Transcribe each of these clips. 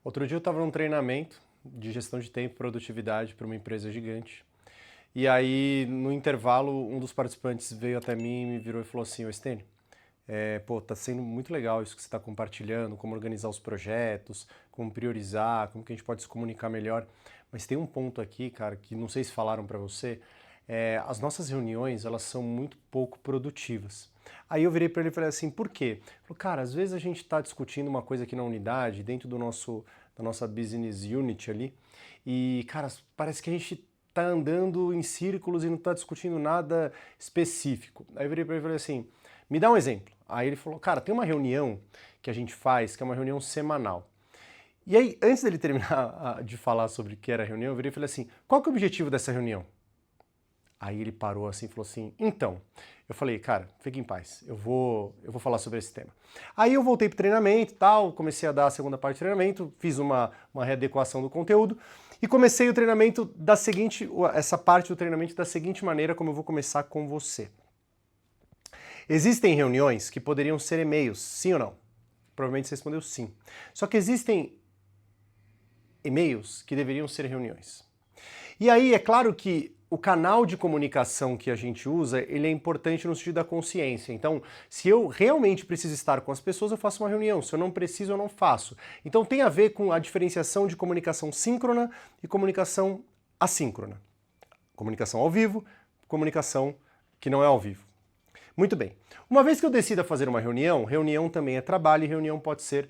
Outro dia eu estava num treinamento de gestão de tempo e produtividade para uma empresa gigante. E aí, no intervalo, um dos participantes veio até mim, me virou e falou assim: "Ô Stênio, tá sendo muito legal isso que você está compartilhando, como organizar os projetos, como priorizar, como que a gente pode se comunicar melhor. Mas tem um ponto aqui, cara, que não sei se falaram para você, as nossas reuniões, elas são muito pouco produtivas." Aí eu virei para ele e falei assim: "Por quê?" Ele falou: "Cara, às vezes a gente está discutindo uma coisa aqui na unidade, dentro da nossa business unit ali, e, cara, parece que a gente tá andando em círculos e não tá discutindo nada específico." Aí eu virei para ele e falei assim: "Me dá um exemplo." Aí ele falou: "Cara, tem uma reunião que a gente faz, que é uma reunião semanal." E aí, antes dele terminar de falar sobre o que era a reunião, eu virei e falei assim: "Qual que é o objetivo dessa reunião?" Aí ele parou assim e falou assim: "Então." Eu falei: "Cara, fique em paz, eu vou falar sobre esse tema." Aí eu voltei pro treinamento e tal, comecei a dar a segunda parte do treinamento, fiz uma readequação do conteúdo e comecei o treinamento essa parte do treinamento da seguinte maneira, como eu vou começar com você. Existem reuniões que poderiam ser e-mails, sim ou não? Provavelmente você respondeu sim. Só que existem e-mails que deveriam ser reuniões. E aí, é claro que o canal de comunicação que a gente usa, ele é importante no sentido da consciência. Então, se eu realmente preciso estar com as pessoas, eu faço uma reunião. Se eu não preciso, eu não faço. Então, tem a ver com a diferenciação de comunicação síncrona e comunicação assíncrona. Comunicação ao vivo, comunicação que não é ao vivo. Muito bem. Uma vez que eu decida fazer uma reunião, reunião também é trabalho e reunião pode ser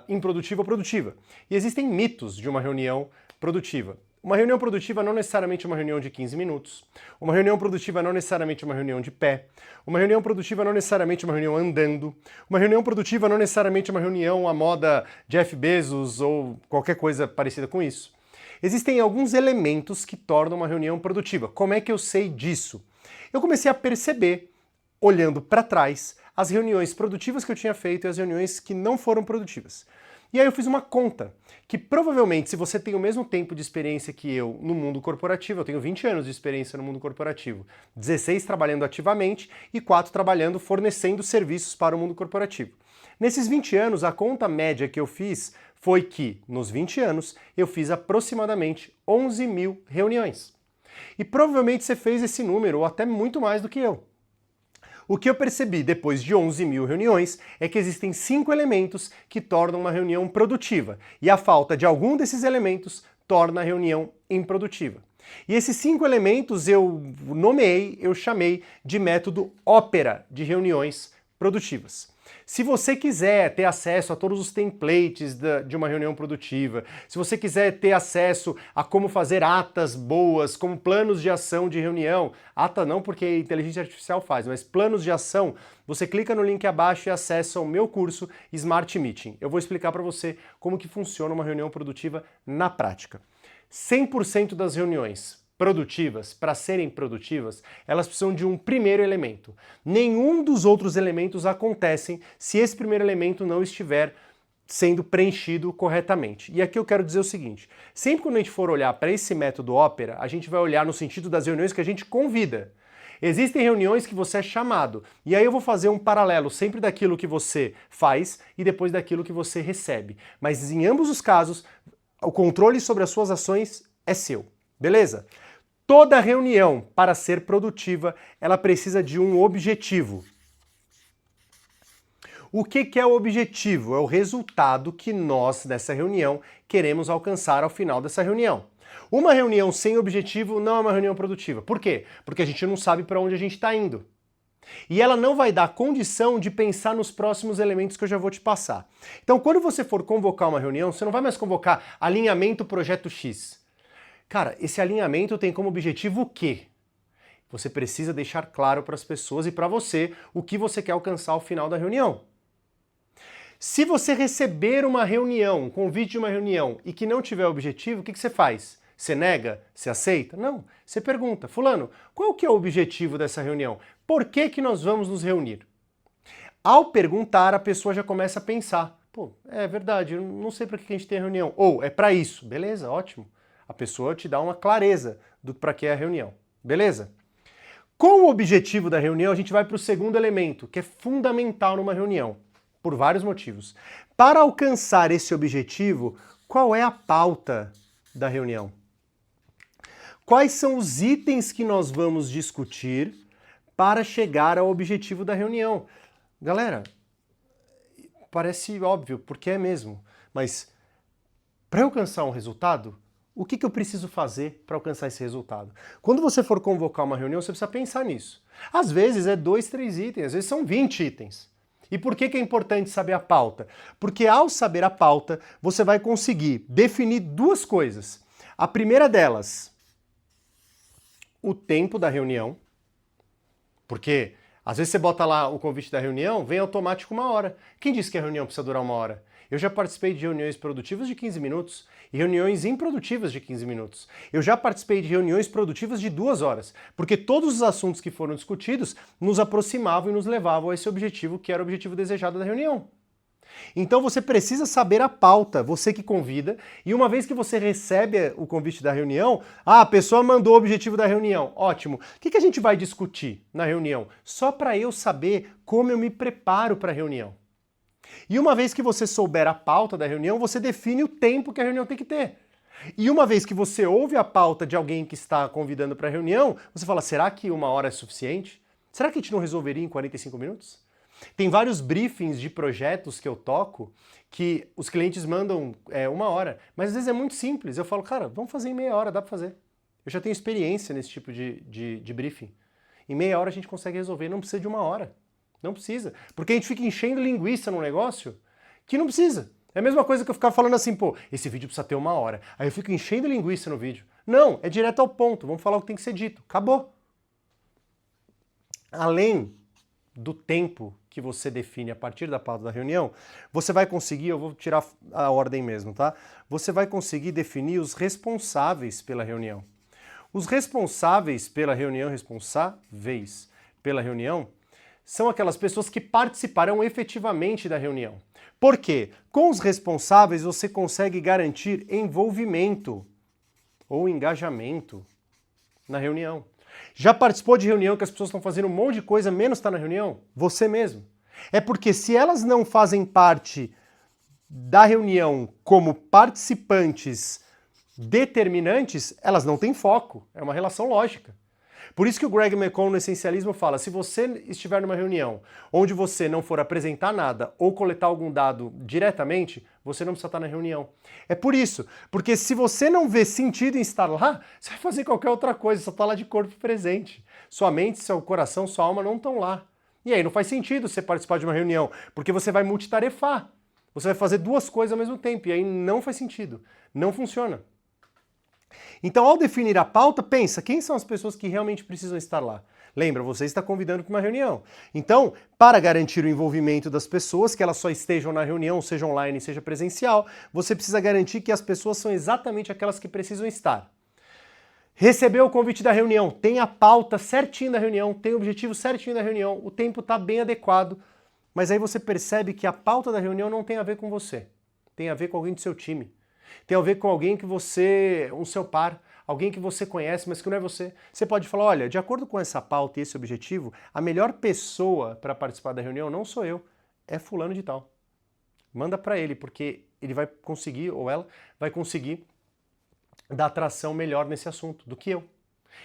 improdutiva ou produtiva. E existem mitos de uma reunião produtiva. Uma reunião produtiva não necessariamente é uma reunião de 15 minutos. Uma reunião produtiva não necessariamente é uma reunião de pé. Uma reunião produtiva não necessariamente é uma reunião andando. Uma reunião produtiva não necessariamente é uma reunião à moda Jeff Bezos ou qualquer coisa parecida com isso. Existem alguns elementos que tornam uma reunião produtiva. Como é que eu sei disso? Eu comecei a perceber, olhando para trás, as reuniões produtivas que eu tinha feito e as reuniões que não foram produtivas. E aí eu fiz uma conta, que provavelmente, se você tem o mesmo tempo de experiência que eu no mundo corporativo, eu tenho 20 anos de experiência no mundo corporativo, 16 trabalhando ativamente e 4 trabalhando fornecendo serviços para o mundo corporativo. Nesses 20 anos, a conta média que eu fiz foi que, nos 20 anos, eu fiz aproximadamente 11 mil reuniões. E provavelmente você fez esse número, ou até muito mais do que eu. O que eu percebi depois de 11 mil reuniões é que existem 5 elementos que tornam uma reunião produtiva, e a falta de algum desses elementos torna a reunião improdutiva. E esses 5 elementos eu chamei de método ópera de reuniões produtivas. Se você quiser ter acesso a todos os templates de uma reunião produtiva, se você quiser ter acesso a como fazer atas boas, como planos de ação de reunião, ata não porque a inteligência artificial faz, mas planos de ação, você clica no link abaixo e acessa o meu curso Smart Meeting. Eu vou explicar para você como que funciona uma reunião produtiva na prática. 100% das reuniões produtivas, para serem produtivas, elas precisam de um primeiro elemento. Nenhum dos outros elementos acontecem se esse primeiro elemento não estiver sendo preenchido corretamente. E aqui eu quero dizer o seguinte: sempre quando a gente for olhar para esse método ópera, a gente vai olhar no sentido das reuniões que a gente convida. Existem reuniões que você é chamado, e aí eu vou fazer um paralelo sempre daquilo que você faz e depois daquilo que você recebe. Mas em ambos os casos, o controle sobre as suas ações é seu, beleza? Toda reunião, para ser produtiva, ela precisa de um objetivo. O que é o objetivo? É o resultado que nós, nessa reunião, queremos alcançar ao final dessa reunião. Uma reunião sem objetivo não é uma reunião produtiva. Por quê? Porque a gente não sabe para onde a gente está indo. E ela não vai dar condição de pensar nos próximos elementos que eu já vou te passar. Então, quando você for convocar uma reunião, você não vai mais convocar alinhamento projeto X. Cara, esse alinhamento tem como objetivo o quê? Você precisa deixar claro para as pessoas e para você o que você quer alcançar ao final da reunião. Se você receber uma reunião, um convite de uma reunião e que não tiver objetivo, o que você faz? Você nega? Você aceita? Não. Você pergunta: fulano, qual que é o objetivo dessa reunião? Por que nós vamos nos reunir? Ao perguntar, a pessoa já começa a pensar: pô, é verdade, eu não sei para que a gente tem a reunião. Ou, é para isso. Beleza, ótimo. A pessoa te dá uma clareza do para que é a reunião. Beleza? Com o objetivo da reunião, a gente vai para o segundo elemento, que é fundamental numa reunião. por vários motivos. Para alcançar esse objetivo, qual é a pauta da reunião? Quais são os itens que nós vamos discutir para chegar ao objetivo da reunião? Galera, parece óbvio, porque é mesmo, mas para eu alcançar um resultado, o que eu preciso fazer para alcançar esse resultado? Quando você for convocar uma reunião, você precisa pensar nisso. Às vezes é 2, 3 itens, às vezes são 20 itens. E por que é importante saber a pauta? Porque ao saber a pauta, você vai conseguir definir duas coisas. A primeira delas, o tempo da reunião, porque às vezes você bota lá o convite da reunião, vem automático 1 hora. Quem disse que a reunião precisa durar 1 hora? Eu já participei de reuniões produtivas de 15 minutos e reuniões improdutivas de 15 minutos. Eu já participei de reuniões produtivas de 2 horas, porque todos os assuntos que foram discutidos nos aproximavam e nos levavam a esse objetivo, que era o objetivo desejado da reunião. Então você precisa saber a pauta, você que convida, e uma vez que você recebe o convite da reunião, a pessoa mandou o objetivo da reunião, ótimo. O que a gente vai discutir na reunião? Só para eu saber como eu me preparo para a reunião. E uma vez que você souber a pauta da reunião, você define o tempo que a reunião tem que ter. E uma vez que você ouve a pauta de alguém que está convidando para a reunião, você fala, será que 1 hora é suficiente? Será que a gente não resolveria em 45 minutos? Tem vários briefings de projetos que eu toco que os clientes mandam 1 hora, mas às vezes é muito simples. Eu falo, cara, vamos fazer em meia hora, dá para fazer. Eu já tenho experiência nesse tipo de briefing. Em meia hora a gente consegue resolver, não precisa de 1 hora. Não precisa. Porque a gente fica enchendo linguiça num negócio que não precisa. É a mesma coisa que eu ficar falando assim, pô, esse vídeo precisa ter 1 hora. Aí eu fico enchendo linguiça no vídeo. Não, é direto ao ponto. Vamos falar o que tem que ser dito. Acabou. Além do tempo que você define a partir da pauta da reunião, você vai conseguir, eu vou tirar a ordem mesmo, tá? Você vai conseguir definir os responsáveis pela reunião. Os responsáveis pela reunião, são aquelas pessoas que participarão efetivamente da reunião. Por quê? Com os responsáveis você consegue garantir envolvimento ou engajamento na reunião. Já participou de reunião que as pessoas estão fazendo um monte de coisa menos estar na reunião? Você mesmo. É porque se elas não fazem parte da reunião como participantes determinantes, elas não têm foco. É uma relação lógica. Por isso que o Greg McCall no Essencialismo fala, se você estiver numa reunião onde você não for apresentar nada ou coletar algum dado diretamente, você não precisa estar na reunião. É por isso, porque se você não vê sentido em estar lá, você vai fazer qualquer outra coisa, só está lá de corpo presente. Sua mente, seu coração, sua alma não estão lá. E aí não faz sentido você participar de uma reunião, porque você vai multitarefar. Você vai fazer 2 coisas ao mesmo tempo, e aí não faz sentido. Não funciona. Então, ao definir a pauta, pensa, quem são as pessoas que realmente precisam estar lá? Lembra, você está convidando para uma reunião. Então, para garantir o envolvimento das pessoas, que elas só estejam na reunião, seja online, seja presencial, você precisa garantir que as pessoas são exatamente aquelas que precisam estar. Recebeu o convite da reunião, tem a pauta certinho da reunião, tem o objetivo certinho da reunião, o tempo está bem adequado, mas aí você percebe que a pauta da reunião não tem a ver com você, tem a ver com alguém do seu time. Tem a ver com alguém que você, um seu par, alguém que você conhece, mas que não é você. Você pode falar, olha, de acordo com essa pauta e esse objetivo, a melhor pessoa para participar da reunião não sou eu, é fulano de tal. Manda para ele, porque ele vai conseguir, ou ela, vai conseguir dar atração melhor nesse assunto do que eu.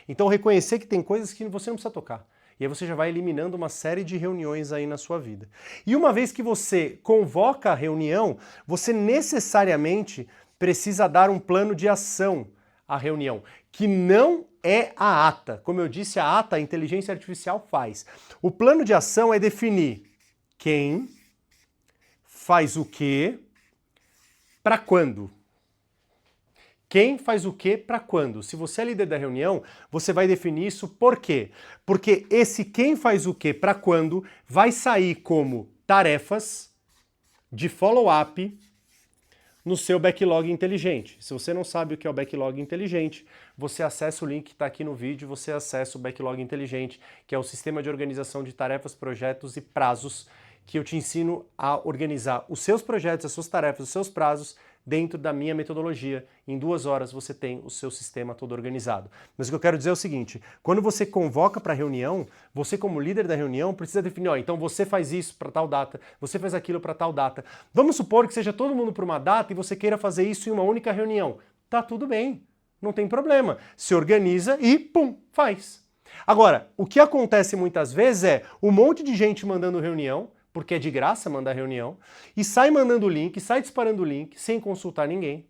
Então reconhecer que tem coisas que você não precisa tocar. E aí você já vai eliminando uma série de reuniões aí na sua vida. E uma vez que você convoca a reunião, você necessariamente precisa dar um plano de ação à reunião, que não é a ata. Como eu disse, a ata a inteligência artificial faz. O plano de ação é definir quem faz o quê, para quando. Quem faz o quê para quando? Se você é líder da reunião, você vai definir isso por quê? Porque esse quem faz o quê para quando vai sair como tarefas de follow-up no seu backlog inteligente. Se você não sabe o que é o backlog inteligente, você acessa o link que está aqui no vídeo, você acessa o backlog inteligente, que é o sistema de organização de tarefas, projetos e prazos, que eu te ensino a organizar os seus projetos, as suas tarefas, os seus prazos dentro da minha metodologia. Em 2 horas você tem o seu sistema todo organizado. Mas o que eu quero dizer é o seguinte, quando você convoca para reunião, você como líder da reunião precisa definir, ó, então você faz isso para tal data, você faz aquilo para tal data. Vamos supor que seja todo mundo para uma data e você queira fazer isso em uma única reunião. Tá tudo bem, não tem problema. Se organiza e pum, faz. Agora, o que acontece muitas vezes é um monte de gente mandando reunião, porque é de graça mandar reunião, e sai mandando link, sai disparando link, sem consultar ninguém,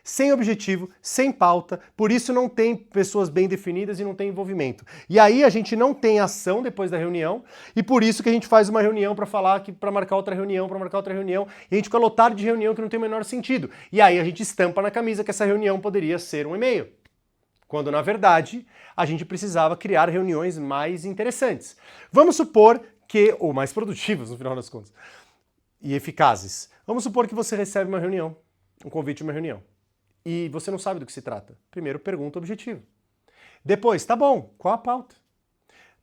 sem objetivo, sem pauta, por isso não tem pessoas bem definidas e não tem envolvimento. E aí a gente não tem ação depois da reunião, e por isso que a gente faz uma reunião para falar, para marcar outra reunião, e a gente fica lotado de reunião que não tem o menor sentido. E aí a gente estampa na camisa que essa reunião poderia ser um e-mail. Quando, na verdade, a gente precisava criar reuniões mais interessantes. Vamos supor que, ou mais produtivas, no final das contas, e eficazes. Vamos supor que você recebe uma reunião, um convite de uma reunião, e você não sabe do que se trata. Primeiro, pergunta o objetivo. Depois, tá bom, qual a pauta?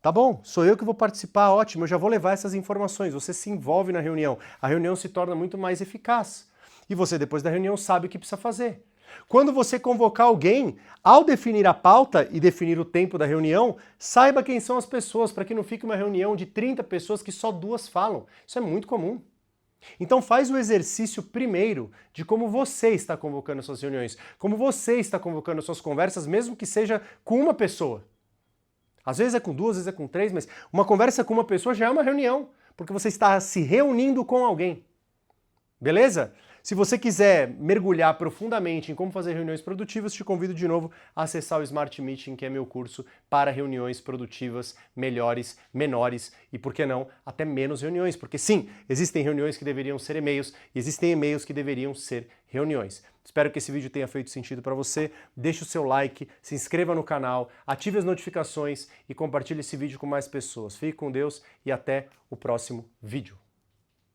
Tá bom, sou eu que vou participar, ótimo, eu já vou levar essas informações. Você se envolve na reunião, a reunião se torna muito mais eficaz. E você, depois da reunião, sabe o que precisa fazer. Quando você convocar alguém, ao definir a pauta e definir o tempo da reunião, saiba quem são as pessoas, para que não fique uma reunião de 30 pessoas que só 2 falam. Isso é muito comum. Então faz o exercício primeiro de como você está convocando suas reuniões, como você está convocando suas conversas, mesmo que seja com uma pessoa. Às vezes é com 2, às vezes é com 3, mas uma conversa com uma pessoa já é uma reunião, porque você está se reunindo com alguém. Beleza? Se você quiser mergulhar profundamente em como fazer reuniões produtivas, te convido de novo a acessar o Smart Meeting, que é meu curso para reuniões produtivas melhores, menores e, por que não, até menos reuniões. Porque sim, existem reuniões que deveriam ser e-mails e existem e-mails que deveriam ser reuniões. Espero que esse vídeo tenha feito sentido para você. Deixe o seu like, se inscreva no canal, ative as notificações e compartilhe esse vídeo com mais pessoas. Fique com Deus e até o próximo vídeo.